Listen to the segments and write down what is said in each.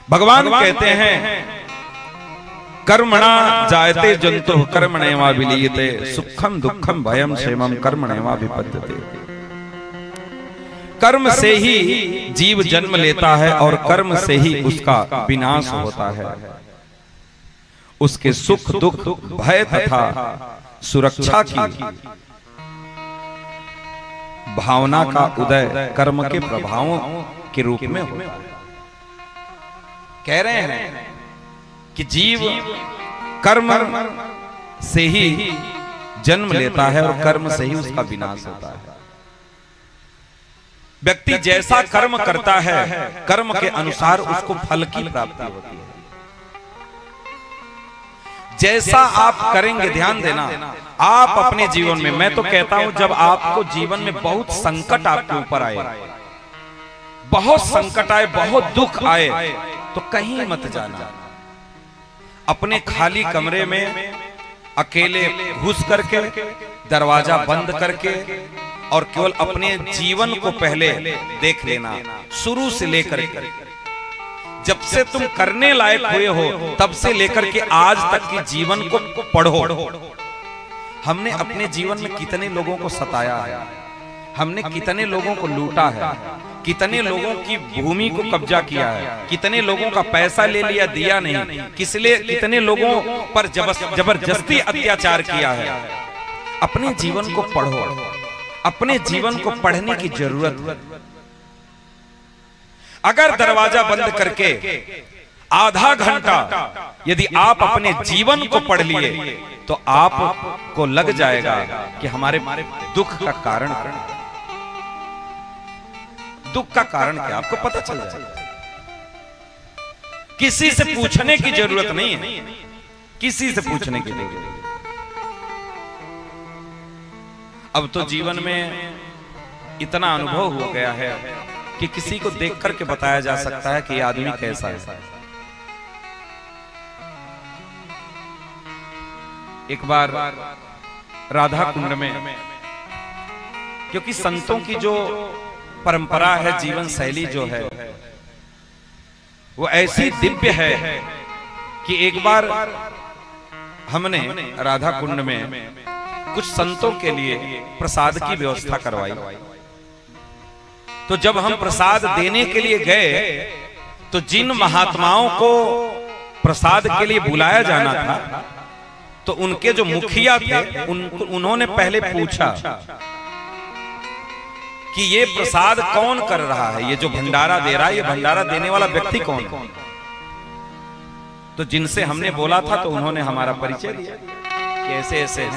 भगवान कहते हैं कर्मणा जायते जंतु कर्मणेवा विलीयते सुखम दुखम भयम क्षेमम कर्मणेवा विपद्यते। कर्म से ही जीव जन्म लेता है और कर्म से ही उसका विनाश होता है। उसके सुख दुख भय तथा सुरक्षा की भावना का उदय कर्म के प्रभावों के रूप में होता है। कह रहे हैं कि जीव कर्म से ही जन्म लेता है और कर्म से ही उसका विनाश होता है। व्यक्ति जैसा कर्म करता है कर्म के अनुसार उसको फल की प्राप्ति होती है। जैसा आप करेंगे, ध्यान देना, आप अपने जीवन में, मैं तो कहता हूं जब आपको जीवन में बहुत संकट आपके ऊपर आए, बहुत संकट आए, बहुत दुख आए, तो कहीं मत जाना। अपने खाली कमरे में अकेले घुस करके दरवाजा बंद करके और केवल अपने जीवन को पहले देख लेना, शुरू से लेकर के जब से तुम करने लायक हुए हो तब से लेकर के आज तक के जीवन को पढ़ो। हमने अपने जीवन में कितने लोगों को सताया है, हमने कितने लोगों को लूटा है, कितने लोगों की भूमि को कब्जा किया है, कितने लोगों का पैसा ले लिया, दिया नहीं, किसलिए कितने लोगों पर जबरदस्ती अत्याचार किया है। अपने जीवन को पढ़ो, अपने जीवन को पढ़ने की जरूरत। अगर दरवाजा बंद करके आधा घंटा यदि आप अपने जीवन को पढ़ लिए तो आपको लग जाएगा कि हमारे दुख का कारण क्या, दुख का कारण क्या, आपको पता चल जाएगा। किसी से पूछने की जरूरत नहीं है, किसी से पूछने की जरूरत नहीं। अब तो जीवन में इतना अनुभव हो गया है कि किसी को देख करके बताया जा सकता है कि ये आदमी कैसा है। एक बार राधा कुंड में, क्योंकि संतों की जो परंपरा है, जीवन शैली जो है वो ऐसी दिव्य है कि एक बार हमने राधा कुंड में कुछ संतों के लिए प्रसाद की व्यवस्था करवाई। तो जब हम प्रसाद देने के लिए गए तो जिन महात्माओं को प्रसाद के लिए बुलाया जाना था तो उनके जो मुखिया थे उन्होंने पहले पूछा कि ये प्रसाद कौन कर रहा है, ये जो भंडारा दे रहा है, ये भंडारा देने वाला व्यक्ति कौन है। तो जिनसे हमने बोला था तो उन्होंने हमारा परिचय दिया कि ऐसे ऐसे है।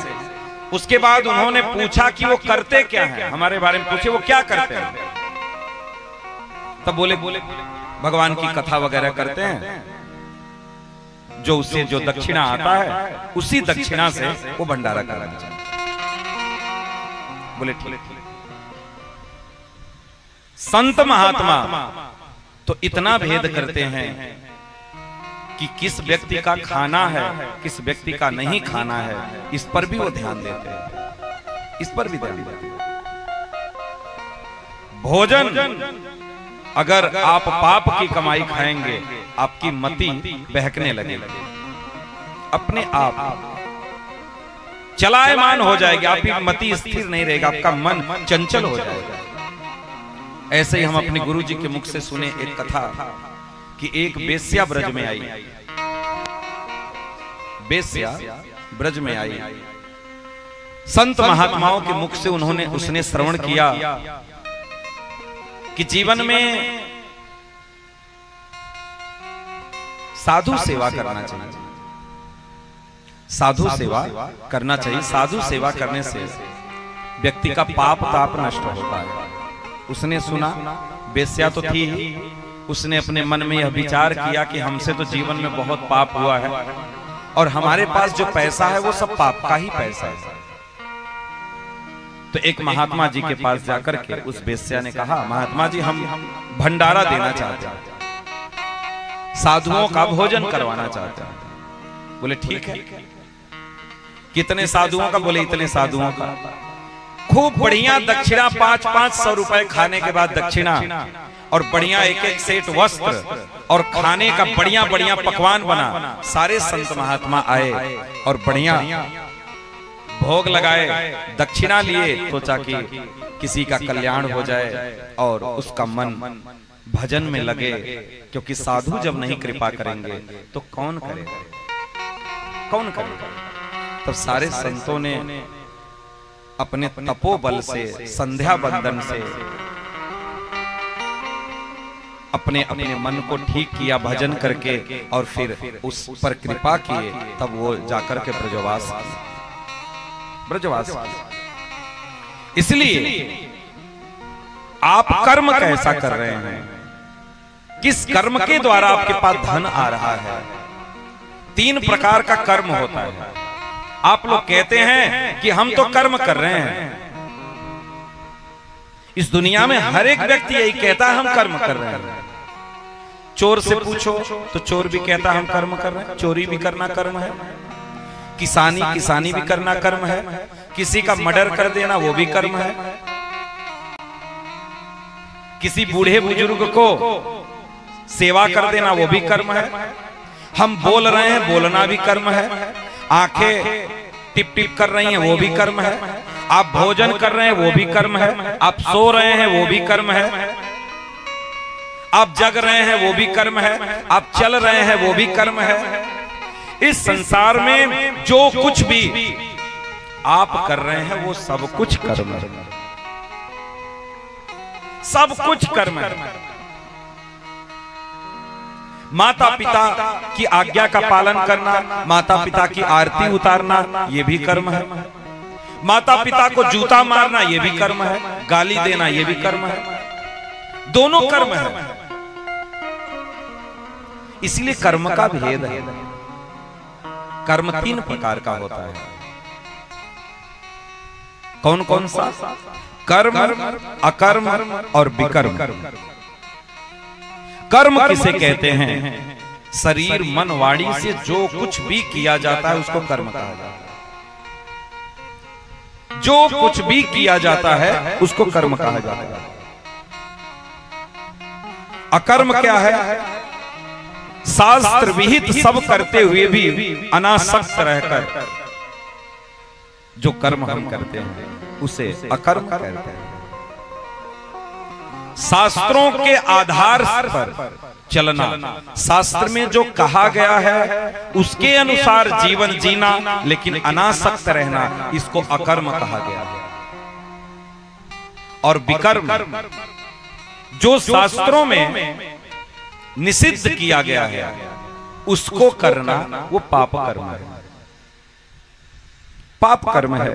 उसके बाद उन्होंने पूछा कि वो करते क्या हैं, हमारे बारे में पूछे वो क्या करते हैं। तब बोले भगवान की कथा वगैरह करते हैं, जो उससे जो दक्षिणा आता है उसी दक्षिणा से वो भंडारा कराना चाहते। बोले ठीक। संत महात्मा तो इतना भेद करते हैं कि किस व्यक्ति का खाना है, किस व्यक्ति का नहीं खाना है, इस पर भी वो ध्यान देते हैं, इस पर भी ध्यान देते हैं। भोजन अगर आप पाप की कमाई खाएंगे आपकी मति बहकने लगेगी, अपने आप चलायमान हो जाएगी, आपकी मति स्थिर नहीं रहेगा, आपका मन चंचल हो जाएगा। ऐसे ही हम अपने गुरु जी के मुख से सुने एक कथा कि एक बेश्या ब्रज में आई, बेश्या ब्रज में आई। संत महात्माओं के मुख से उसने श्रवण किया कि जीवन में साधु सेवा करना चाहिए, साधु सेवा करना चाहिए। साधु सेवा करने से व्यक्ति का पाप ताप नष्ट होता है। उसने सुना, बेश्या तो थी, उसने अपने मन में यह विचार किया कि हमसे तो जीवन में बहुत पाप हुआ है और हमारे पास जो पैसा है वो सब पाप का ही पैसा है। तो एक महात्मा जी के पास जाकर के उस बेश्या ने कहा, महात्मा जी हम भंडारा देना चाहते हैं, साधुओं का भोजन करवाना चाहते हैं। बोले ठीक है, कितने साधुओं का? बोले इतने साधुओं का। खूब बढ़िया दक्षिणा, 500-500 रुपए खाने के बाद दक्षिणा और बढ़िया एक एक सेट वस्त्र और खाने का बढ़िया बढ़िया पकवान बना, सारे संत महात्मा आए और बढ़िया भोग लगाए, दक्षिणा लिए, सोचा कि किसी का कल्याण हो जाए और उसका मन भजन में लगे, क्योंकि साधु जब नहीं कृपा करेंगे तो कौन करेगा, कौन करेगा। तब सारे संतों ने अपने तपोबल से, संध्या बंदन से अपने अपने मन को ठीक किया भजन करके, और फिर उस पर कृपा किए, तब वो जाकर के ब्रजवास इसलिए आप कर्म कैसा कर रहे हैं, किस कर्म के द्वारा आपके पास धन आ रहा है। 3 प्रकार का कर्म होता है। आप लोग कहते हैं कि हम तो कर्म कर रहे हैं, इस दुनिया में हर एक व्यक्ति यही कहता है हम कर्म कर रहे हैं। चोर से पूछो तो चोर भी कहता है हम कर्म कर रहे हैं, चोरी भी करना कर्म है, किसानी भी करना कर्म है, किसी का मर्डर कर देना वो भी कर्म है, किसी बूढ़े बुजुर्ग को सेवा कर देना वो भी कर्म है, हम बोल रहे हैं बोलना भी कर्म है, आंखें टिप टिप कर रही हैं वो भी कर्म है, आप भोजन कर रहे हैं वो भी कर्म है, आप सो रहे हैं वो भी कर्म है, आप जग रहे हैं वो भी कर्म है, आप चल रहे हैं वो भी कर्म है। इस संसार में जो कुछ भी आप कर रहे हैं वो सब कुछ कर्म है, सब कुछ कर्म है। माता पिता की आज्ञा का पालन करना, माता पिता की आरती उतारना, ये भी कर्म है। माता पिता को जूता मारना ये भी कर्म है, गाली देना ये भी कर्म है, दोनों कर्म है। इसलिए कर्म का भेद है। कर्म 3 प्रकार का होता है। कौन कौन सा? कर्म, अकर्म और विकर्म। कर्म किसे कहते हैं? शरीर मन वाणी से जो कुछ भी किया जाता है उसको कर्म कहा जाता है। जो कुछ भी किया जाता है उसको कर्म कहा जाता है। अकर्म क्या है? शास्त्र विहित सब करते हुए भी अनासक्त रहकर जो कर्म हम करते हैं उसे अकर्म कहते हैं। शास्त्रों के आधार पर चलना, शास्त्र में जो कहा गया है उसके अनुसार जीवन जीना, लेकिन अनासक्त रहना, इसको अकर्म कहा गया है। और विकर्म, जो शास्त्रों में निषिद्ध किया गया है उसको करना, वो पाप कर्म है। पाप कर्म है।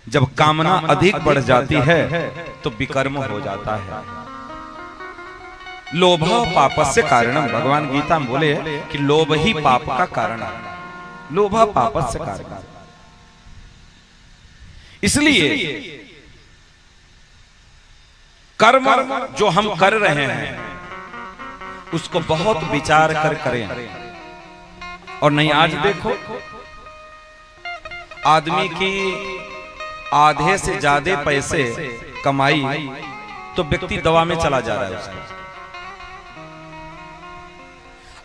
जब कामना अधिक बढ़ जाती है तो विकर्म हो जाता है। लोभ पापस्य कारणम, भगवान गीता में बोले कि लोभ ही पाप का कारण है। लोभ पापस्य कारणम। इसलिए कर्म जो हम कर रहे हैं उसको बहुत विचार कर करें। और नहीं, आज देखो आदमी की आधे से ज्यादा पैसे कमाई तो व्यक्ति दवा में चला जा रहा है उसका।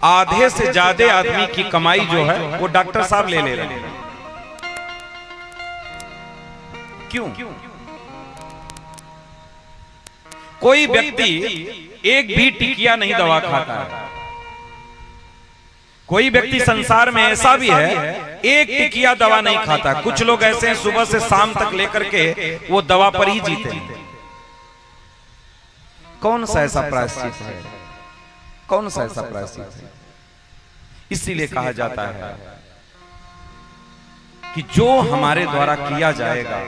आधे से ज्यादा आदमी की कमाई जो है वो डॉक्टर साहब ले रहे हैं। क्यों? कोई व्यक्ति एक भी टिकिया नहीं दवा खाता है। कोई व्यक्ति संसार में ऐसा भी है एक टिकिया दवा नहीं खाता। कुछ लोग ऐसे हैं सुबह से शाम तक लेकर के वो दवा पर ही जीते हैं। कौन सा ऐसा प्रायश्चित है? कौन सा ऐसा प्रायश्चित है? इसीलिए कहा जाता है कि जो हमारे द्वारा किया जाएगा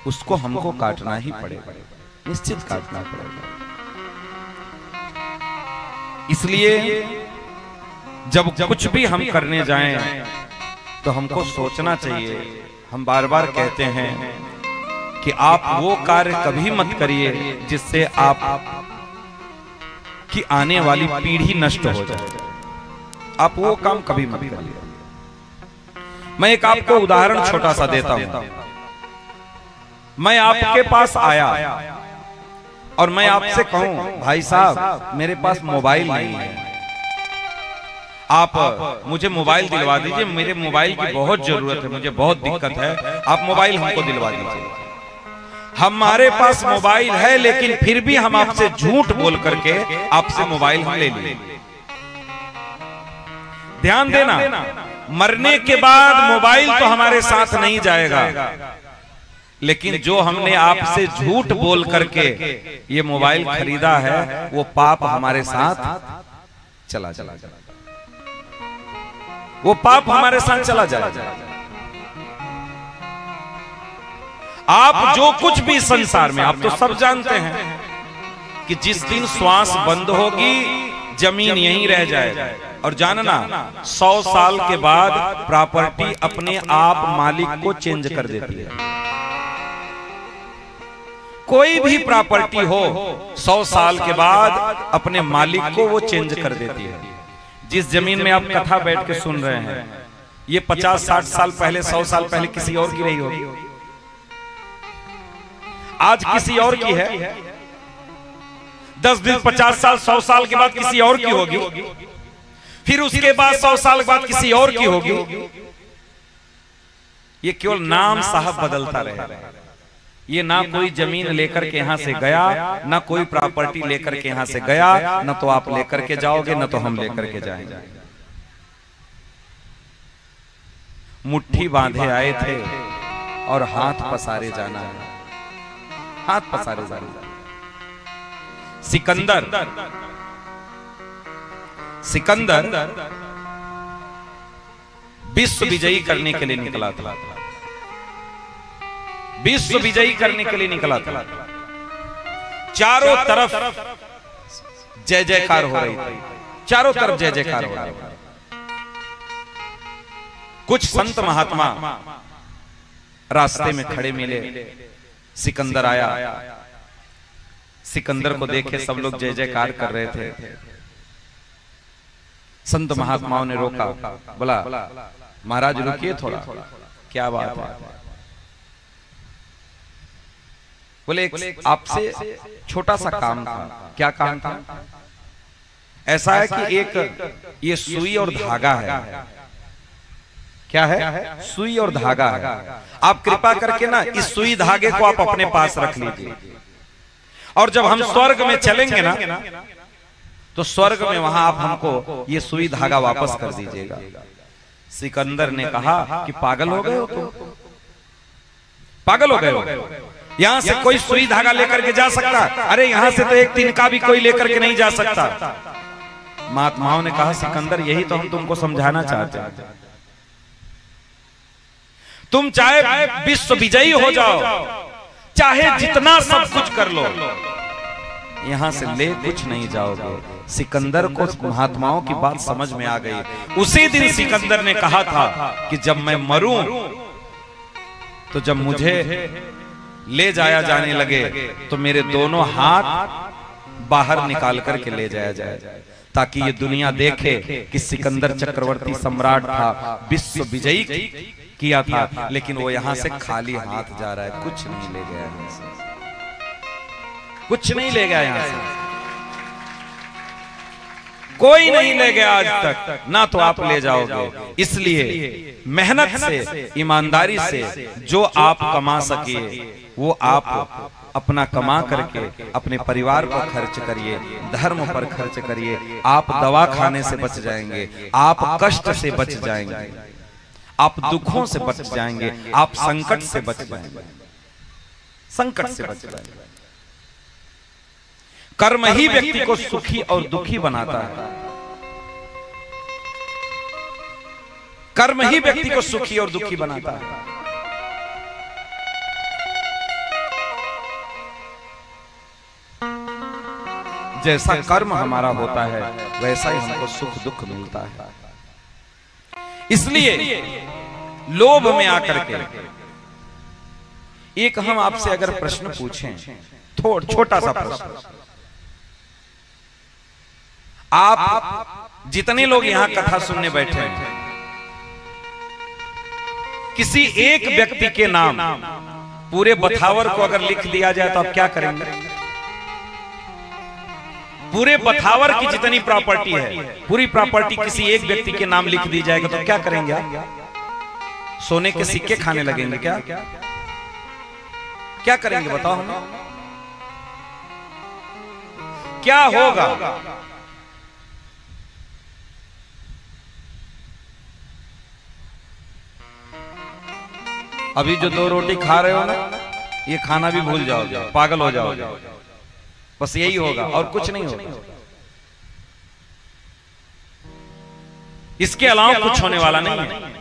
उसको हमको काटना ही पड़ेगा, निश्चित काटना पड़ेगा। इसलिए जब कुछ भी हम करने जाएं तो हमको सोचना चाहिए। हम बार बार कहते हैं कि आप वो कार्य कभी मत करिए जिससे आप की आने वाली पीढ़ी नष्ट हो जाए। आप वो काम कभी मत करिए। मैं एक आपको उदाहरण छोटा सा देता हूं। मैं आपके पास आया और मैं आपसे कहूं भाई साहब, मेरे पास मोबाइल नहीं है, आप मुझे मोबाइल दिलवा दीजिए, मेरे मोबाइल की बहुत जरूरत है, मुझे बहुत दिक्कत है, आप मोबाइल हमको दिलवा दीजिए। हमारे पास मोबाइल है, लेकिन फिर भी हम आपसे झूठ बोल करके आपसे मोबाइल हम ले लिए। ध्यान देना, मरने के बाद मोबाइल तो हमारे साथ नहीं जाएगा, लेकिन जो हमने आपसे झूठ बोल करके ये मोबाइल खरीदा है, वो पाप हमारे साथ चला जाएगा, वो पाप हमारे साथ चला जाएगा। आप जो कुछ भी संसार में, आप तो सब जानते हैं कि जिस दिन श्वास बंद होगी जमीन यहीं रह जाएगा। और जानना, 100 साल के बाद प्रॉपर्टी अपने आप मालिक को चेंज कर देती है। कोई भी प्रॉपर्टी हो 100 साल के बाद अपने मालिक को वो चेंज कर देती है। जिस जमीन में आप कथा बैठ के सुन रहे हैं, ये 50-60 साल पहले, 100 साल पहले किसी और की रही होगी, आज किसी और की है। 10 दिन, 50 साल, 100 साल के बाद किसी और की होगी, फिर उसके बाद 100 साल के बाद किसी और की होगी। ये केवल नाम साहब बदलता रहेगा। ये ना कोई जमीन लेकर के यहां से गया, ना कोई प्रॉपर्टी लेकर के यहां से गया, ना तो आप लेकर के जाओगे, ना तो हम लेकर के जाएंगे। मुट्ठी बांधे आए थे और हाथ पसारे जाना है, हाथ पसारे जाना। सिकंदर विश्व विजयी करने के लिए निकला था, विश्व विजयी करने के लिए निकला था। चारों तरफ जय जयकार हो रही थी, चारों तरफ जय जयकार हो रही थी। कुछ संत महात्मा रास्ते में खड़े मिले, सिकंदर आया, सिकंदर को देखे सब लोग जय जयकार कर रहे थे। संत महात्माओं ने रोका, बोला महाराज रुकिए थोड़ा, क्या बात है? बोले आपसे छोटा सा काम था। क्या काम था? ऐसा है कि एक ये सुई और धागा है। क्या है? सुई और धागा है। आप कृपा करके ना इस सुई धागे को आप अपने पास रख लीजिए, और जब हम स्वर्ग में चलेंगे ना, तो स्वर्ग में वहां आप हमको ये सुई धागा वापस कर दीजिएगा। सिकंदर ने कहा कि पागल हो गए हो तुम, पागल हो गए हो? यहां से कोई सुई धागा लेकर के जा सकता? अरे यहां से तो एक तिनका भी कोई लेकर के नहीं जा सकता। महात्माओं ने कहा सिकंदर, यही तो हम तुमको समझाना चाहते हैं। तुम चाहे विश्व विजयी हो जाओ, चाहे जितना सब कुछ कर लो, यहां से ले कुछ नहीं जाओगे। सिकंदर को महात्माओं की बात समझ में आ गई। उसी दिन सिकंदर ने कहा था कि जब मैं मरूं, तो जब मुझे ले जाया जाने लगे तो मेरे दोनों हाथ बाहर निकाल करके ले जाया जाए, ताकि ये दुनिया देखे कि सिकंदर चक्रवर्ती सम्राट था, विश्व विजयी किया था, लेकिन वो यहां से खाली हाथ जा रहा है, कुछ नहीं ले गया यहां से, कुछ नहीं ले गया यहां से, कोई नहीं ले गया आज तक, ना तो आप ले जाओगे। इसलिए मेहनत से, ईमानदारी से जो आप कमा सकिए वो आप अपना कमा करके अपने परिवार पर खर्च करिए, धर्म पर खर्च करिए। आप दवा खाने से बच जाएंगे, आप कष्ट से बच जाएंगे, आप दुखों से बच जाएंगे, आप संकट से बच जाएंगे, संकट से बच जाएंगे। कर्म ही व्यक्ति को सुखी और दुखी बनाता है, कर्म ही व्यक्ति को सुखी और दुखी बनाता है। जैसा कर्म हमारा होता है वैसा ही हमको सुख दुख मिलता है। इसलिए लोभ में आकर के एक हम आपसे अगर प्रश्न पूछें, छोटा सा प्रश्न, आप जितने लोग यहां कथा सुनने बैठे हैं, किसी एक व्यक्ति के नाम पूरे बथावर को अगर लिख दिया जाए तो आप क्या करेंगे? पूरे बथावर की जितनी प्रॉपर्टी है, पूरी प्रॉपर्टी किसी एक व्यक्ति के नाम लिख दी जाएगी तो क्या करेंगे आप? सोने के सिक्के खाने लगेंगे क्या? क्या करेंगे बताओ हमें, क्या होगा? अभी जो 2 रोटी खा रहे हो ना, ये खाना भी भूल जाओगे, पागल हो जाओगे, बस यही होगा और कुछ नहीं होगा। इसके अलावा कुछ होने वाला नहीं है।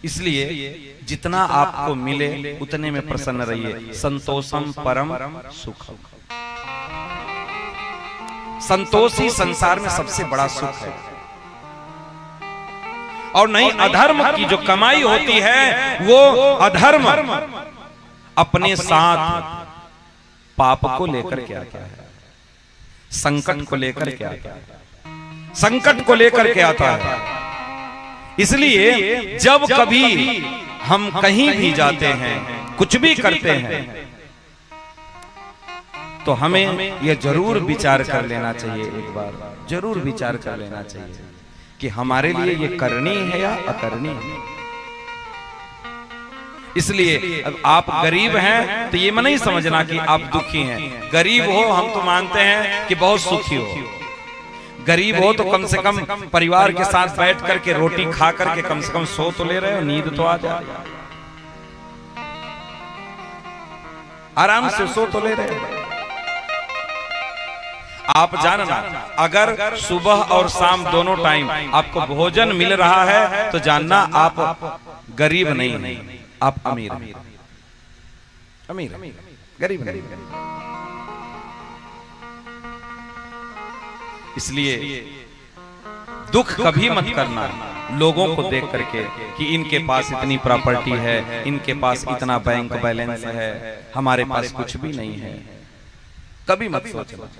इसलिए जितना आपको मिले उतने में प्रसन्न रहिए। संतोषम परम सुखम। संतोष ही संसार में सबसे बड़ा सुख है। और नहीं, अधर्म की जो कमाई होती है वो अधर्म अपने साथ पाप को लेकर के आता है, संकट को लेकर के आता है, संकट को लेकर के आता है। इसलिए जब कभी हम कहीं भी जाते हैं, कुछ भी करते हैं, तो हमें यह जरूर विचार कर लेना चाहिए, एक बार जरूर विचार कर लेना चाहिए कि हमारे लिए ये करनी है या अकरनी है। इसलिए अब आप गरीब हैं तो ये मैं नहीं समझना कि आप दुखी हैं। गरीब हो हम तो मानते हैं कि बहुत सुखी हो। गरीब हो तो कम से कम परिवार के साथ बैठ करके रोटी खा करके कम से कम सो तो ले रहे हो, नींद तो आ जाए, आराम से सो तो ले रहे हो। आप जानना, अगर सुबह और शाम दोनों टाइम आपको भोजन मिल रहा है तो जानना आप गरीब नहीं, आप अमीर हैं। अमीर, गरीब नहीं। इसलिए दुख कभी मत करना लोगों को देख करके कि इनके पास इतनी प्रॉपर्टी है, इनके पास इतना बैंक बैलेंस है, हमारे पास कुछ भी नहीं है। कभी मत सोचना।